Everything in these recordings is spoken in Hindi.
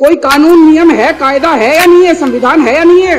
कोई कानून नियम है, कायदा है या नहीं है, संविधान है या नहीं है?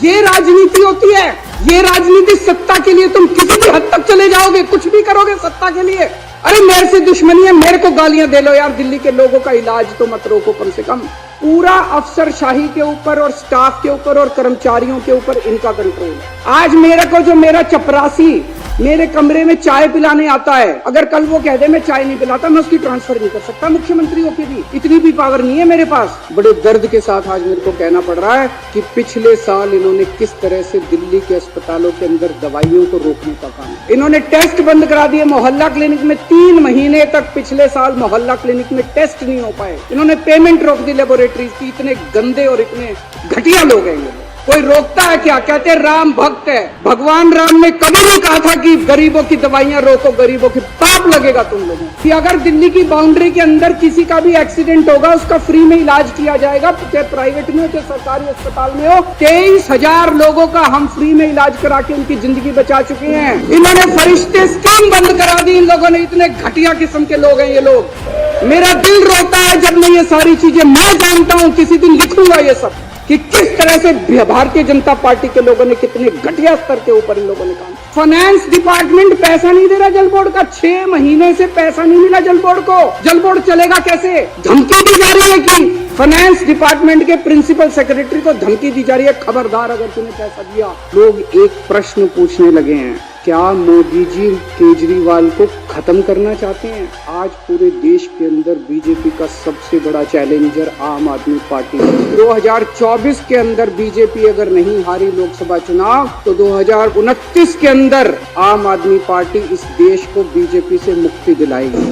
ये राजनीति होती है। ये राजनीति सत्ता के लिए तुम किसी भी हद तक चले जाओगे, कुछ भी करोगे सत्ता के लिए। अरे मेरे से दुश्मनी है, मेरे को गालियां दे लो यार, दिल्ली के लोगों का इलाज तो मत रोको कम से कम। पूरा अफसरशाही के ऊपर और स्टाफ के ऊपर और कर्मचारियों के ऊपर इनका कंट्रोल है। आज मेरे को जो मेरा चपरासी मेरे कमरे में चाय पिलाने आता है, अगर कल वो कह दे मैं चाय नहीं पिलाता, मैं उसकी ट्रांसफर नहीं कर सकता मुख्यमंत्री होके भी। इतनी भी पावर नहीं है मेरे पास। बड़े दर्द के साथ आज मेरे को कहना पड़ रहा है कि पिछले साल इन्होंने किस तरह से दिल्ली के अस्पतालों के अंदर दवाइयों को रोकने का काम, इन्होंने टेस्ट बंद करा दिए। मोहल्ला क्लिनिक में 3 महीने तक पिछले साल मोहल्ला क्लिनिक में टेस्ट नहीं हो पाए। इन्होंने पेमेंट रोक दी लेबोरेटरीज की। इतने गंदे और इतने घटिया लोग हैं ये। कोई रोकता है क्या? कहते हैं राम भक्त है। भगवान राम ने कभी नहीं कहा था कि गरीबों की दवाइयां रोको, गरीबों की। पाप लगेगा तुम लोगों कि अगर दिल्ली की बाउंड्री के अंदर किसी का भी एक्सीडेंट होगा, उसका फ्री में इलाज किया जाएगा, चाहे प्राइवेट में हो चाहे सरकारी अस्पताल में हो। 23,000 लोगों का हम फ्री में इलाज करा के उनकी जिंदगी बचा चुके हैं। इन्होंने फरिश्ते स्कीम बंद करा दी इन लोगों ने। इतने घटिया किस्म के लोग हैं ये लोग। मेरा दिल रोता है जब मैं ये सारी चीजें, मैं जानता हूं किसी दिन लिखूंगा ये सब कि किस तरह से भारतीय जनता पार्टी के लोगों ने कितने घटिया स्तर के ऊपर इन लोगों ने काम। फाइनेंस डिपार्टमेंट पैसा नहीं दे रहा जल बोर्ड का। 6 महीने से पैसा नहीं मिला जल बोर्ड को। जल बोर्ड चलेगा कैसे? धमकी दी जा रही है कि फाइनेंस डिपार्टमेंट के प्रिंसिपल सेक्रेटरी को धमकी दी जा रही है, खबरदार अगर तूने पैसा दिया। लोग एक प्रश्न पूछने लगे हैं, क्या मोदी जी केजरीवाल को खत्म करना चाहते हैं? आज पूरे देश के अंदर बीजेपी का सबसे बड़ा चैलेंजर आम आदमी पार्टी है। 2024 के अंदर बीजेपी अगर नहीं हारी लोकसभा चुनाव, तो 2029 के अंदर आम आदमी पार्टी इस देश को बीजेपी से मुक्ति दिलाएगी।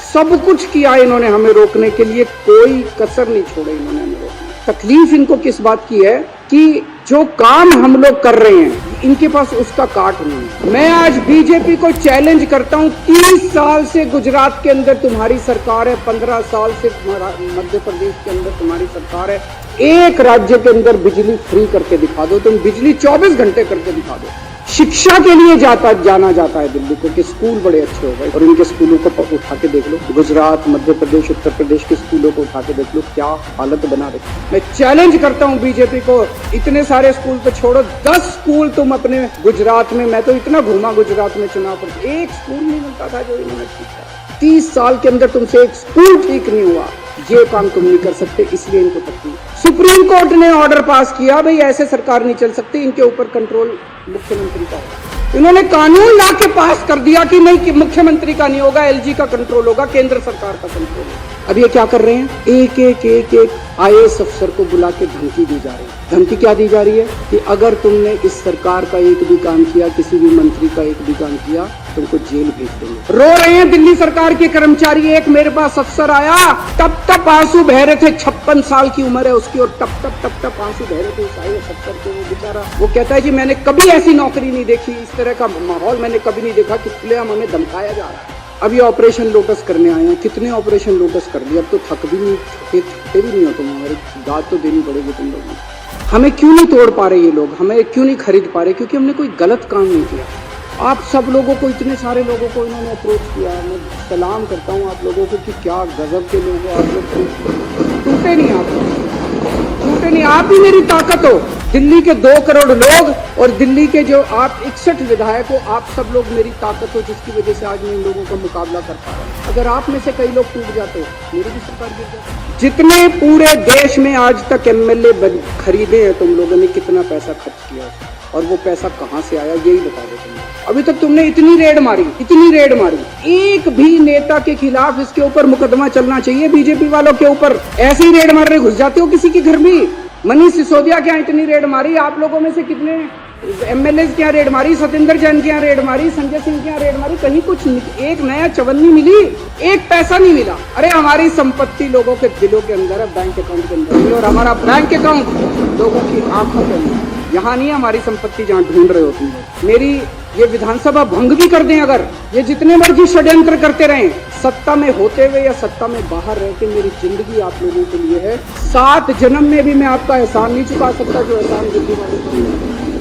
सब कुछ किया इन्होंने हमें रोकने के लिए, कोई कसर नहीं छोड़े इन्होंने हमें रोकने। तकलीफ इनको किस बात की है कि जो काम हम लोग कर रहे हैं इनके पास उसका काट नहीं है। मैं आज बीजेपी को चैलेंज करता हूं, 30 साल से गुजरात के अंदर तुम्हारी सरकार है, 15 साल से मध्य प्रदेश के अंदर तुम्हारी सरकार है। एक राज्य के अंदर बिजली फ्री करके दिखा दो, तुम बिजली 24 घंटे करके दिखा दो। शिक्षा के लिए जाना जाता है दिल्ली को कि स्कूल बड़े अच्छे हो गए, और इनके स्कूलों को उठा के देख लो। गुजरात, मध्य प्रदेश, उत्तर प्रदेश के स्कूलों को उठा के देख लो, क्या हालत बना रखी। मैं चैलेंज करता हूं बीजेपी को, इतने सारे स्कूल तो छोड़ो, 10 स्कूल तुम अपने गुजरात में, मैं तो इतना घूमा गुजरात में चुनाव पर, एक स्कूल नहीं मिलता था जो इन्होंने ठीक किया। 30 साल के अंदर तुमसे एक स्कूल ठीक नहीं हुआ। ये काम तुम नहीं कर सकते, इसलिए इनको तकलीफ। सुप्रीम कोर्ट ने ऑर्डर पास किया, भाई ऐसे सरकार नहीं चल सकती, इनके ऊपर कंट्रोल मुख्यमंत्री का होगा। इन्होंने कानून ला के पास कर दिया कि नहीं, कि मुख्यमंत्री का नहीं होगा, एलजी का कंट्रोल होगा, केंद्र सरकार का कंट्रोल होगा। अब ये क्या कर रहे हैं? एक IAS अफसर को बुला के धमकी दी जा रही है। धमकी क्या दी जा रही है कि अगर तुमने इस सरकार का एक भी काम किया, किसी भी मंत्री का एक भी काम किया, तुमको जेल भेज देंगे। रो रहे हैं दिल्ली सरकार के कर्मचारी। एक मेरे पास अफसर आया, टप आंसू बह रहे थे, 56 साल की उम्र है उसकी, और टप आंसू बह रहे थे उस IAS अफसर के। वो बेचारा वो कहता है जी मैंने कभी ऐसी नौकरी नहीं देखी, इस तरह का माहौल मैंने कभी नहीं देखा कि खुलेआम हमें धमकाया जा रहा है। अब ये ऑपरेशन लोटस करने आए हैं, कितने ऑपरेशन लोटस कर लिए, अब तो थकते भी नहीं हो तुम, हमारी दाद तो देनी पड़ेगी तुम लोगों को। हमें क्यों नहीं तोड़ पा रहे ये लोग, हमें क्यों नहीं खरीद पा रहे? क्योंकि हमने कोई गलत काम नहीं किया। आप सब लोगों को, इतने सारे लोगों को इन्होंने अप्रोच किया। मैं सलाम करता हूँ आप लोगों को कि क्या गजब के लोग हो आप लोग। टूटे नहीं आप, टूटे नहीं। आप ही मेरी ताकत हो। दिल्ली के 2 करोड़ लोग और दिल्ली के जो आप 61 विधायक हो, आप सब लोग मेरी ताकत हो, जिसकी वजह से आज मैं इन लोगों का मुकाबला कर पा रहा हूँ। अगर आप में से कई लोग टूट जाते, मेरी भी सरकार गिर जाती। जितने पूरे देश में आज तक MLA खरीदे हैं तुम लोगों ने, कितना पैसा खर्च किया और वो पैसा कहाँ से आया, यही बता दो तुम। अभी तक तुमने इतनी रेड मारी, एक भी नेता के खिलाफ इसके ऊपर मुकदमा चलना चाहिए। बीजेपी वालों के ऊपर ऐसे ही रेड मारने घुस जाते हो किसी के घर में। मनीष सिसोदिया के यहाँ इतनी रेड मारी, आप लोगों में से कितने MLAs के यहाँ रेड मारी, सत्येंद्र जैन के यहाँ रेड मारी, संजय सिंह के यहाँ रेड मारी, कहीं कुछ एक नया चवन्नी मिली, एक पैसा नहीं मिला। अरे हमारी संपत्ति लोगों के दिलों के अंदर है, बैंक अकाउंट के अंदर, और हमारा बैंक अकाउंट लोगों की आंखों के अंदर। यहाँ नहीं है हमारी संपत्ति जहाँ ढूंढ रहे हो तुम लोग। मेरी ये विधानसभा भंग भी कर दें, अगर ये जितने मर्जी षड्यंत्र करते रहें, सत्ता में होते हुए या सत्ता में बाहर रह के, मेरी जिंदगी आप लोगों के लिए है। 7 जन्म में भी मैं आपका एहसान नहीं चुका सकता जो एहसान दिल्ली वालों को।